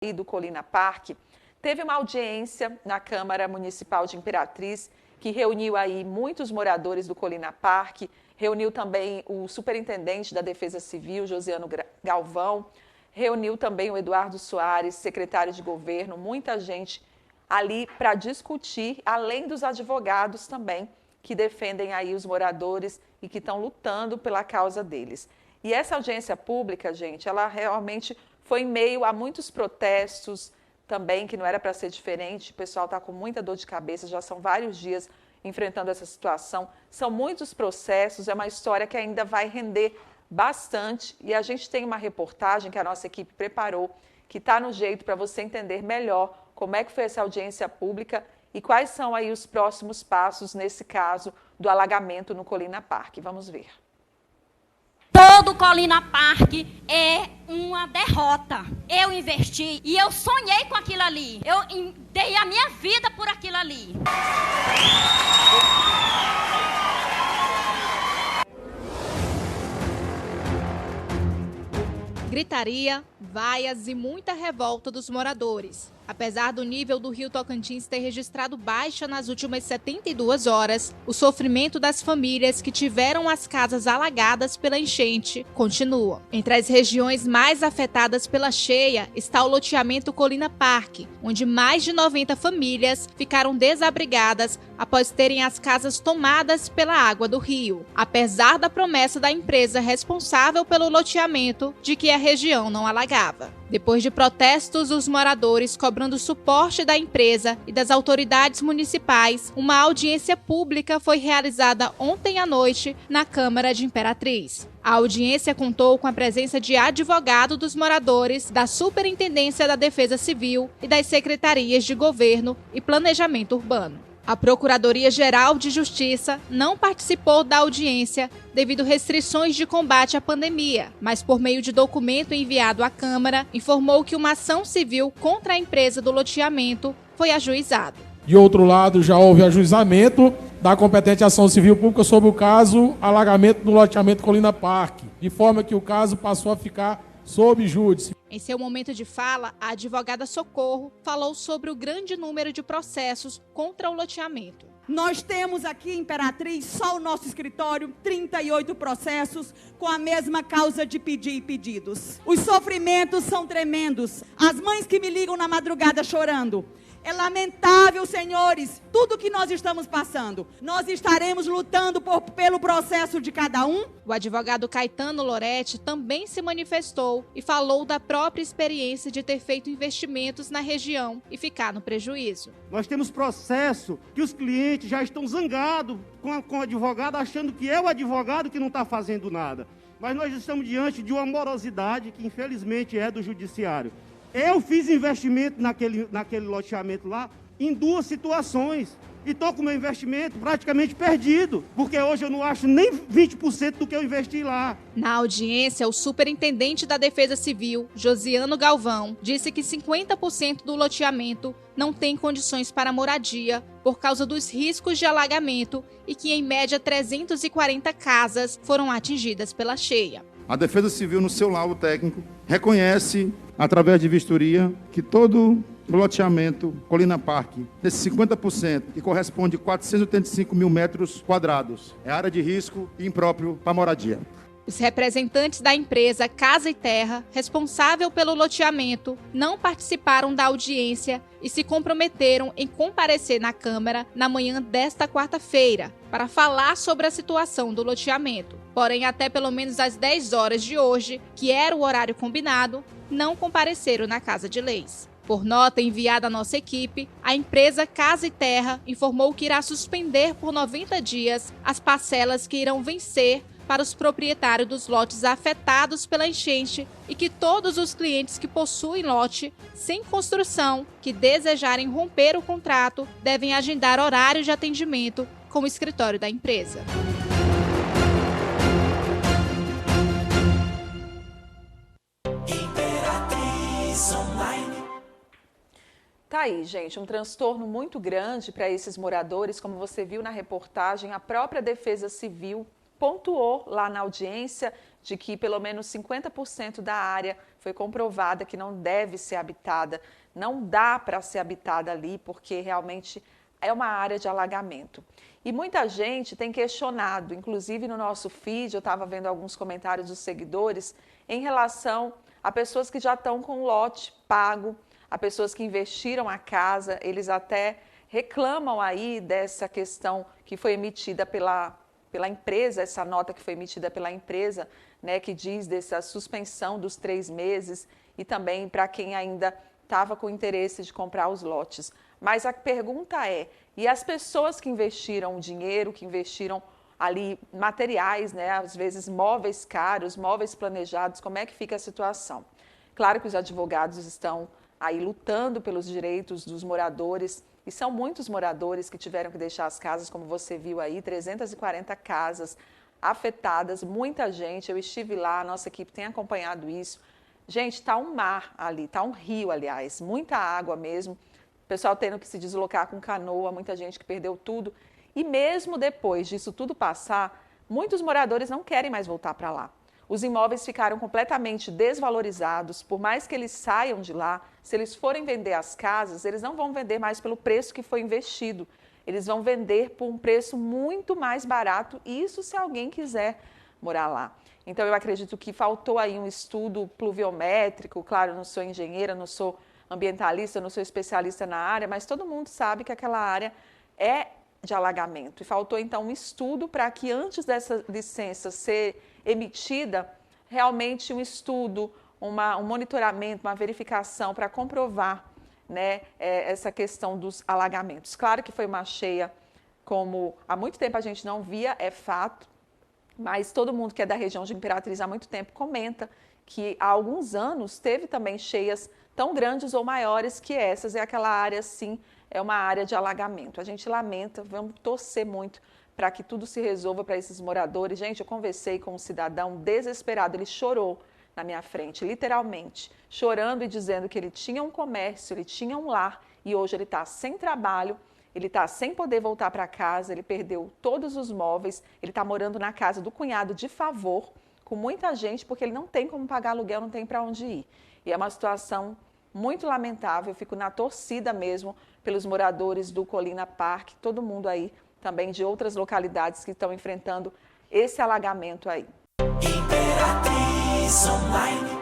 e do Colina Park, teve uma audiência na Câmara Municipal de Imperatriz, que reuniu aí muitos moradores do Colina Park, reuniu também o superintendente da Defesa Civil, Josiano Galvão, reuniu também o Eduardo Soares, secretário de governo, muita gente ali para discutir, além dos advogados também, que defendem aí os moradores e que estão lutando pela causa deles. E essa audiência pública, gente, ela realmente foi em meio a muitos protestos também, que não era para ser diferente. O pessoal está com muita dor de cabeça, já são vários dias enfrentando essa situação. São muitos processos, é uma história que ainda vai render bastante. E a gente tem uma reportagem que a nossa equipe preparou, que está no jeito para você entender melhor como é que foi essa audiência pública e quais são aí os próximos passos nesse caso do alagamento no Colina Park. Vamos ver. Todo Colina Park é uma derrota. Eu investi e eu sonhei com aquilo ali. Eu dei a minha vida por aquilo ali. Gritaria, vaias e muita revolta dos moradores. Apesar do nível do rio Tocantins ter registrado baixa nas últimas 72 horas, o sofrimento das famílias que tiveram as casas alagadas pela enchente continua. Entre as regiões mais afetadas pela cheia está o loteamento Colina Park, onde mais de 90 famílias ficaram desabrigadas após terem as casas tomadas pela água do rio, apesar da promessa da empresa responsável pelo loteamento de que a região não alagava. Depois de protestos, os moradores cobrando suporte da empresa e das autoridades municipais, uma audiência pública foi realizada ontem à noite na Câmara de Imperatriz. A audiência contou com a presença de advogado dos moradores, da Superintendência da Defesa Civil e das Secretarias de Governo e Planejamento Urbano. A Procuradoria-Geral de Justiça não participou da audiência devido restrições de combate à pandemia, mas por meio de documento enviado à Câmara, informou que uma ação civil contra a empresa do loteamento foi ajuizada. De outro lado, já houve ajuizamento da competente ação civil pública sobre o caso alagamento do loteamento Colina Park, de forma que o caso passou a ficar sob júdice. Em seu momento de fala, a advogada Socorro falou sobre o grande número de processos contra o loteamento. Nós temos aqui em Imperatriz, só o nosso escritório, 38 processos com a mesma causa de pedir e pedidos. Os sofrimentos são tremendos. As mães que me ligam na madrugada chorando. É lamentável, senhores, tudo que nós estamos passando. Nós estaremos lutando pelo processo de cada um. O advogado Caetano Loretti também se manifestou e falou da própria experiência de ter feito investimentos na região e ficar no prejuízo. Nós temos processo que os clientes já estão zangados com o advogado, achando que é o advogado que não está fazendo nada. Mas nós estamos diante de uma morosidade que infelizmente é do judiciário. Eu fiz investimento naquele loteamento lá em duas situações e estou com o meu investimento praticamente perdido, porque hoje eu não acho nem 20% do que eu investi lá. Na audiência, o superintendente da Defesa Civil, Josiano Galvão, disse que 50% do loteamento não tem condições para moradia por causa dos riscos de alagamento e que, em média, 340 casas foram atingidas pela cheia. A Defesa Civil, no seu laudo técnico, reconhece, através de vistoria, que todo o loteamento Colina Park, desse 50%, que corresponde a 485 mil metros quadrados, é área de risco e impróprio para moradia. Os representantes da empresa Casa e Terra, responsável pelo loteamento, não participaram da audiência e se comprometeram em comparecer na Câmara na manhã desta quarta-feira para falar sobre a situação do loteamento. Porém, até pelo menos às 10 horas de hoje, que era o horário combinado, não compareceram na Casa de Leis. Por nota enviada à nossa equipe, a empresa Casa e Terra informou que irá suspender por 90 dias as parcelas que irão vencer para os proprietários dos lotes afetados pela enchente e que todos os clientes que possuem lote sem construção que desejarem romper o contrato devem agendar horário de atendimento com o escritório da empresa. Tá aí, gente, um transtorno muito grande para esses moradores, como você viu na reportagem. A própria Defesa Civil pontuou lá na audiência de que pelo menos 50% da área foi comprovada que não deve ser habitada, não dá para ser habitada ali, porque realmente é uma área de alagamento. E muita gente tem questionado, inclusive no nosso feed, eu estava vendo alguns comentários dos seguidores, em relação a pessoas que já estão com o lote pago, a pessoas que investiram a casa, eles até reclamam aí dessa questão que foi emitida pela empresa, essa nota que foi emitida pela empresa, né, que diz dessa suspensão dos 3 meses e também para quem ainda estava com interesse de comprar os lotes. Mas a pergunta é, e as pessoas que investiram dinheiro, que investiram ali materiais, né, às vezes móveis caros, móveis planejados, como é que fica a situação? Claro que os advogados estão aí lutando pelos direitos dos moradores, e são muitos moradores que tiveram que deixar as casas, como você viu aí, 340 casas afetadas, muita gente, eu estive lá, a nossa equipe tem acompanhado isso. Gente, está um mar ali, está um rio, aliás, muita água mesmo, o pessoal tendo que se deslocar com canoa, muita gente que perdeu tudo. E mesmo depois disso tudo passar, muitos moradores não querem mais voltar para lá. Os imóveis ficaram completamente desvalorizados, por mais que eles saiam de lá, se eles forem vender as casas, eles não vão vender mais pelo preço que foi investido. Eles vão vender por um preço muito mais barato, isso se alguém quiser morar lá. Então, eu acredito que faltou aí um estudo pluviométrico, claro, não sou engenheira, não sou ambientalista, não sou especialista na área, mas todo mundo sabe que aquela área é de alagamento. E faltou, então, um estudo para que antes dessa licença ser emitida, realmente um estudo, um monitoramento, uma verificação para comprovar, né, essa questão dos alagamentos. Claro que foi uma cheia como há muito tempo a gente não via, é fato, mas todo mundo que é da região de Imperatriz há muito tempo comenta que há alguns anos teve também cheias tão grandes ou maiores que essas, e aquela área, sim, é uma área de alagamento. A gente lamenta, vamos torcer muito para que tudo se resolva para esses moradores. Gente, eu conversei com um cidadão desesperado, ele chorou na minha frente, literalmente, chorando e dizendo que ele tinha um comércio, ele tinha um lar e hoje ele está sem trabalho, ele está sem poder voltar para casa, ele perdeu todos os móveis, ele está morando na casa do cunhado de favor, com muita gente, porque ele não tem como pagar aluguel, não tem para onde ir. E é uma situação muito lamentável, eu fico na torcida mesmo pelos moradores do Colina Park, todo mundo aí também de outras localidades que estão enfrentando esse alagamento aí. Imperatriz Online.